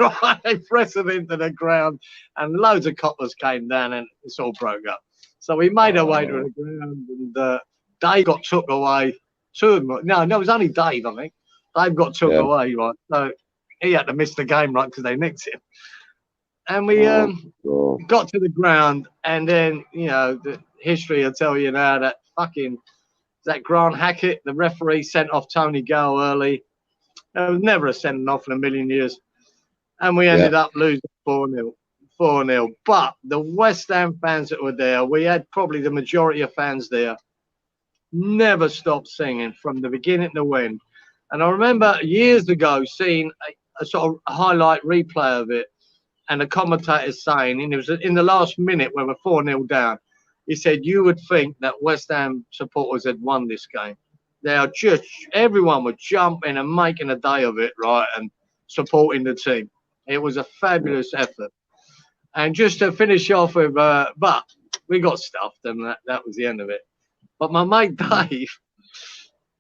Speaker 3: Right, they pressed him into the ground, and loads of coppers came down, and it's all broke up. So we made our way to the ground, and Dave got took away. Two of them, no, it was only Dave, I think. Dave got took away, right? So he had to miss the game, right, because they nicked him. And we got to the ground, and then, you know, the history will tell you now that fucking that Grant Hackett, the referee, sent off Tony Gale early. There was never a sending off in a million years. And we ended up losing 4-0. 4-0. But the West Ham fans that were there, we had probably the majority of fans there, never stopped singing from the beginning to the end. And I remember years ago seeing a sort of highlight replay of it, and the commentator saying, and it was in the last minute when we're 4-0 down, he said, you would think that West Ham supporters had won this game. They are just, everyone was jumping and making a day of it, right, and supporting the team. It was a fabulous effort. And just to finish off with, but we got stuffed, and that was the end of it. But my mate Dave,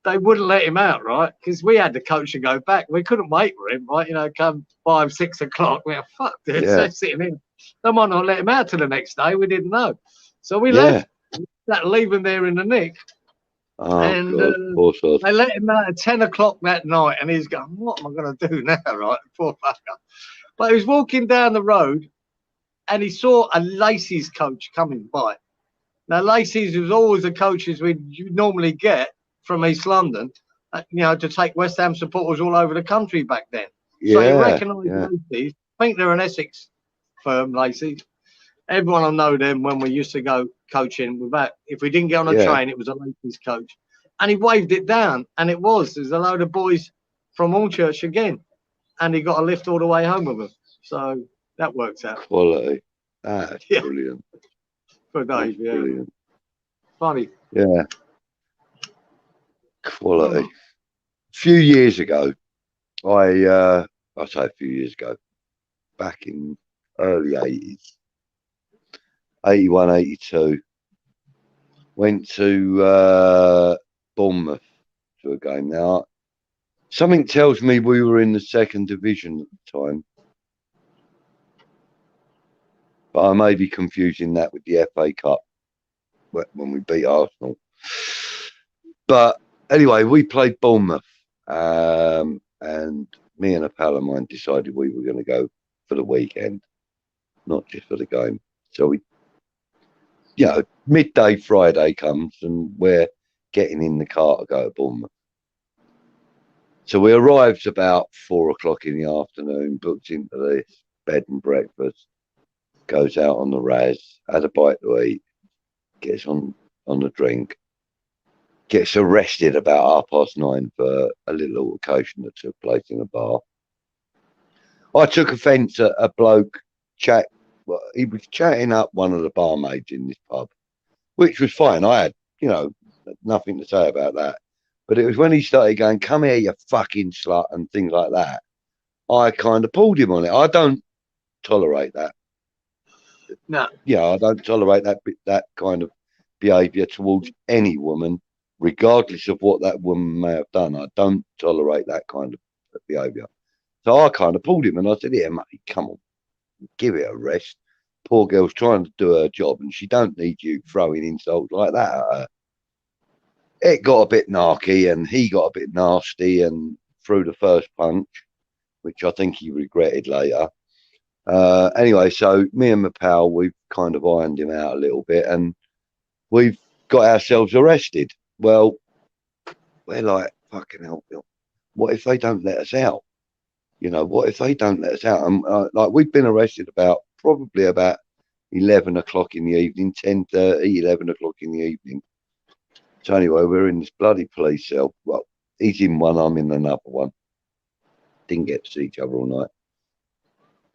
Speaker 3: they wouldn't let him out, right? Because we had the coach to go back. We couldn't wait for him, right? You know, come 5, 6 o'clock. We were fuck this. They're sitting in. They might not let him out till the next day. We didn't know. So we left. That leave him there in the nick. And they let him out at 10 o'clock that night. And he's going, what am I going to do now, right? Poor fucker. But he was walking down the road, and he saw a Lacey's coach coming by. Now, Lacey's was always the coaches we normally get from East London, you know, to take West Ham supporters all over the country back then. So he recognised Lacey's. I think they're an Essex firm, Lacey's. Everyone will know them when we used to go coaching. If we didn't get on a train, it was a Lacey's coach. And he waved it down, and there's a load of boys from Allchurch again. And he got a lift all the way home with them. So that works out.
Speaker 2: Quality. That's brilliant.
Speaker 3: For Dave,
Speaker 2: brilliant.
Speaker 3: Funny.
Speaker 2: Yeah. Quality. A few years ago, I say a few years ago, back in early 80s, 81, 82, went to Bournemouth to a game. Now, something tells me we were in the second division at the time, but I may be confusing that with the FA Cup when we beat Arsenal. But anyway, we played Bournemouth, and me and a pal of mine decided we were going to go for the weekend, not just for the game. So we, you know, midday Friday comes, and we're getting in the car to go to Bournemouth. So we arrived about 4 o'clock in the afternoon, booked into this bed and breakfast, goes out on the Raz, had a bite to eat, gets on the drink, gets arrested about 9:30 for a little altercation that took place in a bar. I took offence at a bloke he was chatting up one of the barmaids in this pub, which was fine. I had, nothing to say about that. But it was when he started going, "Come here, you fucking slut," and things like that. I kind of pulled him on it. I don't tolerate that.
Speaker 3: No.
Speaker 2: Yeah, I don't tolerate that kind of behaviour towards any woman, regardless of what that woman may have done. I don't tolerate that kind of behaviour. So I kind of pulled him and I said, "Yeah, mate, come on, give it a rest. Poor girl's trying to do her job and she don't need you throwing insults like that at her." It got a bit narky and he got a bit nasty and threw the first punch, which I think he regretted later. Anyway, so me and my pal, we've kind of ironed him out a little bit and we've got ourselves arrested. Well, we're like, fucking hell, Bill. What if they don't let us out? What if they don't let us out? And like, we've been arrested probably about 11 o'clock in the evening, 10:30, 11 o'clock in the evening. So anyway, we're in this bloody police cell. Well, he's in one, I'm in another one. Didn't get to see each other all night.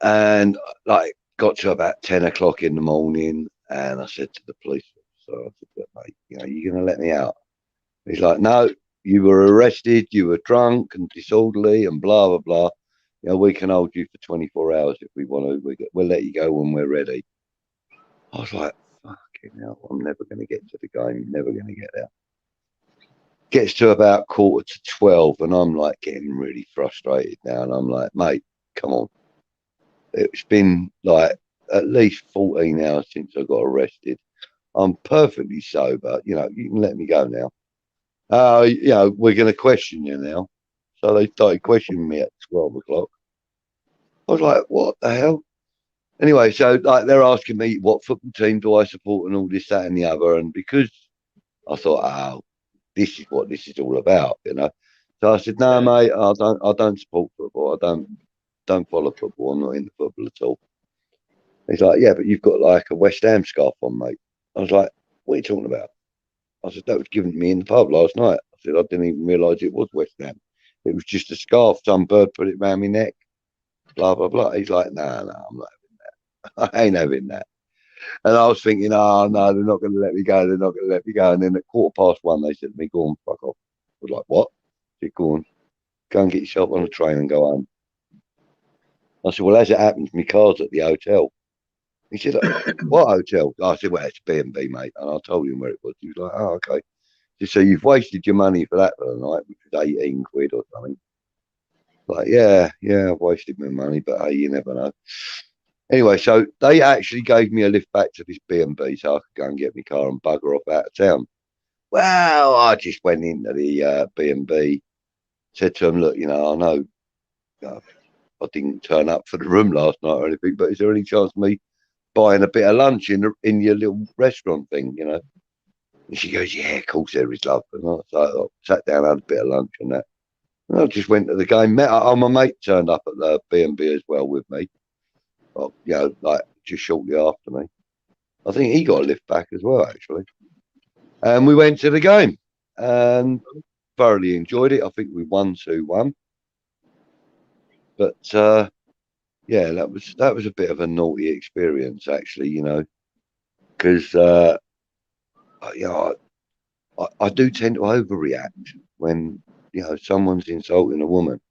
Speaker 2: And like, got to about 10 o'clock in the morning, and I said to the police officer, I said, "Mate, you're going to let me out?" He's like, "No, you were arrested, you were drunk and disorderly and blah, blah, blah. We can hold you for 24 hours if we want to. We'll let you go when we're ready." I was like, fucking hell, I'm never going to get to the game, never going to get there. Gets to about 11:45 and I'm like getting really frustrated now. And I'm like, "Mate, come on. It's been like at least 14 hours since I got arrested. I'm perfectly sober. You can let me go now. We're going to question you now." So they started questioning me at 12 o'clock. I was like, "What the hell?" Anyway, so like they're asking me what football team do I support and all this, that, and the other. And because I thought, "Oh, this is what this is all about," So I said, "No, mate, I don't support football. I don't follow football. I'm not into football at all." He's like, "Yeah, but you've got like a West Ham scarf on, mate." I was like, "What are you talking about?" I said, "That was given to me in the pub last night." I said, "I didn't even realise it was West Ham. It was just a scarf. Some bird put it around my neck. Blah, blah, blah." He's like, "No, I'm not having that. I ain't having that." And I was thinking, "Oh, no, they're not going to let me go. They're not going to let me go." And then at 1:15, they said to me, "Go on, fuck off." I was like, "What?" I said, "Go on. Go and get yourself on a train and go home." I said, "Well, as it happens, my car's at the hotel." He said, "What hotel?" I said, "Well, it's B&B, mate." And I told him where it was. He was like, "Oh, okay." He said, "So you've wasted your money for that for the night, which was 18 quid or something." Like, yeah, I've wasted my money, but hey, you never know. Anyway, so they actually gave me a lift back to this B&B so I could go and get my car and bugger off out of town. Well, I just went into the B&B, said to them, "Look, I know I didn't turn up for the room last night or anything, but is there any chance of me buying a bit of lunch in your little restaurant thing, And she goes, "Yeah, of course there is, love." And I sat down, had a bit of lunch and that. And I just went to the game. My mate turned up at the B&B as well with me. Well, like just shortly after me. I think he got a lift back as well, actually. And we went to the game and thoroughly enjoyed it. I think we won 2-1. But yeah, that was a bit of a naughty experience, actually, because I do tend to overreact when someone's insulting a woman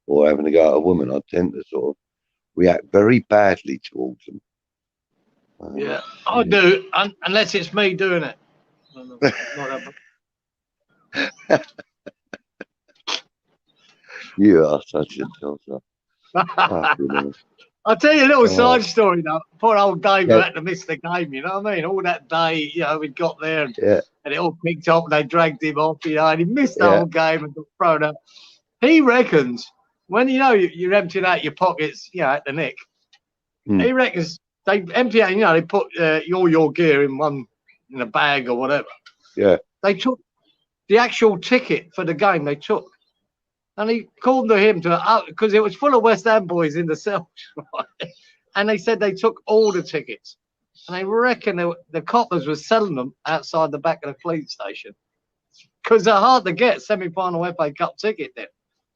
Speaker 2: or having a go at a woman. I tend to sort of react very badly towards them.
Speaker 3: Yeah, I do, unless it's me doing it.
Speaker 2: You are such a tosser.
Speaker 3: I'll tell you a little side story now. Poor old Dave
Speaker 2: Yeah.
Speaker 3: had to miss the game, you know what I mean? All that day, we'd got there and it all picked up and they dragged him off, and he missed the whole game and got thrown out. He reckons when you're emptying out your pockets, at the nick, he reckons they empty out, they put all your gear in a bag or whatever.
Speaker 2: Yeah.
Speaker 3: They took the actual ticket for the game, they took. And he called to him because it was full of West Ham boys in the cell. Right? And they said they took all the tickets. And they reckon the coppers were selling them outside the back of the police station. because they're hard to get semi-final FA Cup ticket then.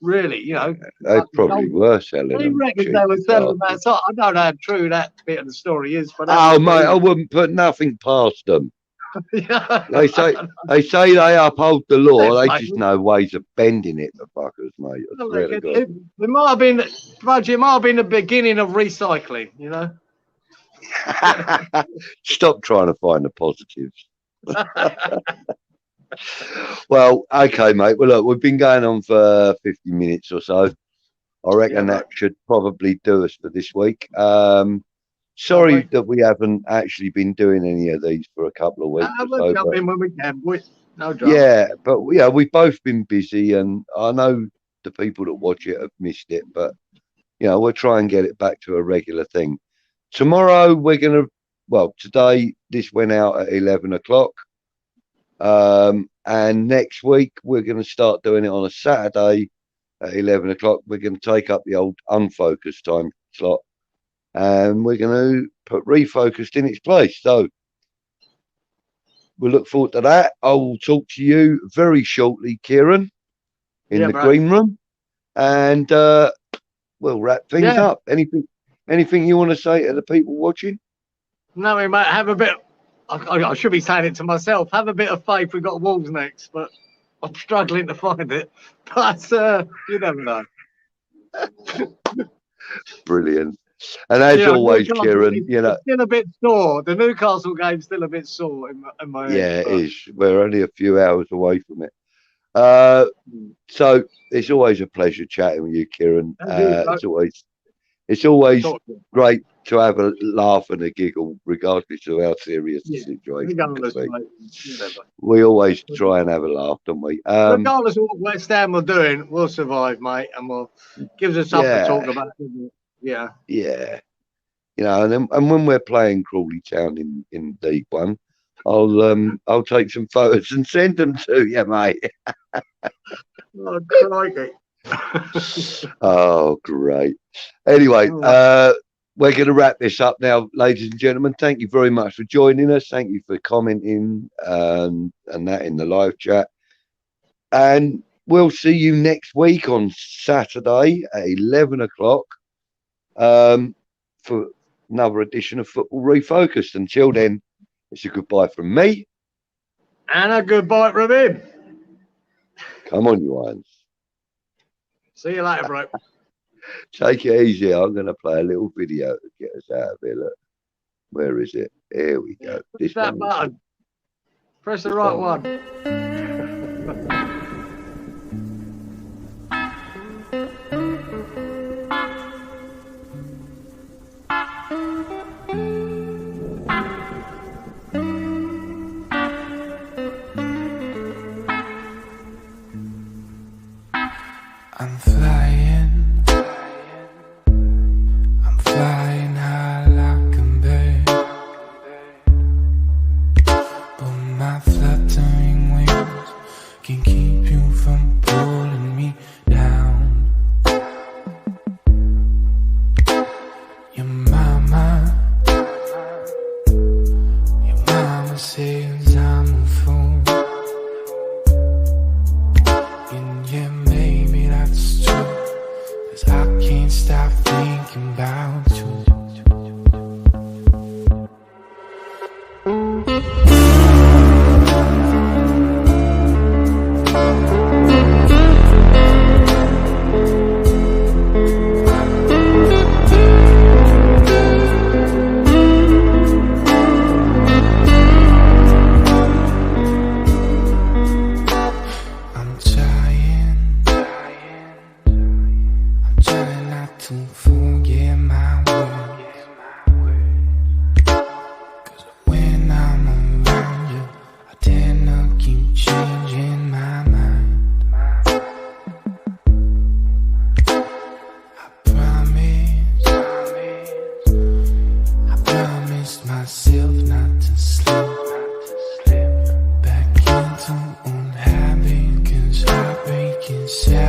Speaker 3: Really, you know.
Speaker 2: They probably were selling
Speaker 3: They
Speaker 2: them.
Speaker 3: reckon
Speaker 2: cheap
Speaker 3: they were
Speaker 2: as
Speaker 3: selling
Speaker 2: well.
Speaker 3: that. So I don't know how true that bit of the story is, but
Speaker 2: Oh, mate, I wouldn't put nothing past them.
Speaker 3: yeah.
Speaker 2: They say they uphold the law. They
Speaker 3: Mate.
Speaker 2: just know ways of bending it, the fuckers, mate. I swear to God.
Speaker 3: It might have been, Budgie, it might have been the beginning of recycling, you know.
Speaker 2: Stop trying to find the positives. Well, okay, mate. Well, look, we've been going on for 50 minutes or so. I reckon that should probably do us for this week. Sorry that we haven't actually been doing any of these for a couple of weeks.
Speaker 3: We'll jump in when we can, boys. No drama.
Speaker 2: Yeah, but yeah, we've both been busy, and I know the people that watch it have missed it, but you know, we'll try and get it back to a regular thing. Tomorrow we're gonna, well, today this went out at 11 o'clock, and next week we're gonna start doing it on a Saturday at 11 o'clock. We're gonna take up the old unfocused time slot, and we're gonna put refocused in its place. So we look forward to that. I will talk to you very shortly, Cieran, in the green room, and we'll wrap things up. Anything you want to say to the people watching?
Speaker 3: No, mate. Have a bit. I should be saying it to myself. Have a bit of faith. We've got Wolves next, but I'm struggling to find it. But you never know.
Speaker 2: Brilliant. And as always, Cieran, you know,
Speaker 3: it's still a bit sore. The Newcastle game's still a bit sore in my head.
Speaker 2: It is. We're only a few hours away from it. So it's always a pleasure chatting with you, Cieran. It's always great to have a laugh and a giggle, regardless of how serious the situation is. We always try and have a laugh, don't we?
Speaker 3: Regardless of what West Ham are doing, we'll survive, mate, and gives us something to talk about. Yeah.
Speaker 2: Yeah. You know, and when we're playing Crawley Town in League One, I'll take some photos and send them to you, mate.
Speaker 3: Oh, crikey.
Speaker 2: Oh, great. Anyway, we're going to wrap this up now, ladies and gentlemen. Thank you very much for joining us. Thank you for commenting and that in the live chat. And we'll see you next week on Saturday at 11 o'clock for another edition of Football Refocused. Until then, it's a goodbye from me.
Speaker 3: And a goodbye from him.
Speaker 2: Come on, you irons.
Speaker 3: See you later, bro.
Speaker 2: Take it easy. I'm going to play a little video to get us out of here. Look, where is it? Here we go.
Speaker 3: Push that button. Press the right one.
Speaker 4: I'm flying high like a bird, but my fluttering wings can keep you from pulling me down. Your mama says I'm a fool, and yeah, maybe that's true, 'cause I can't stop thinking about you. I'm trying not to forget my words, 'cause when I'm around you, I tend to keep changing my mind. I promised myself not to slip back into unhappy, 'cause heartbreak is sad.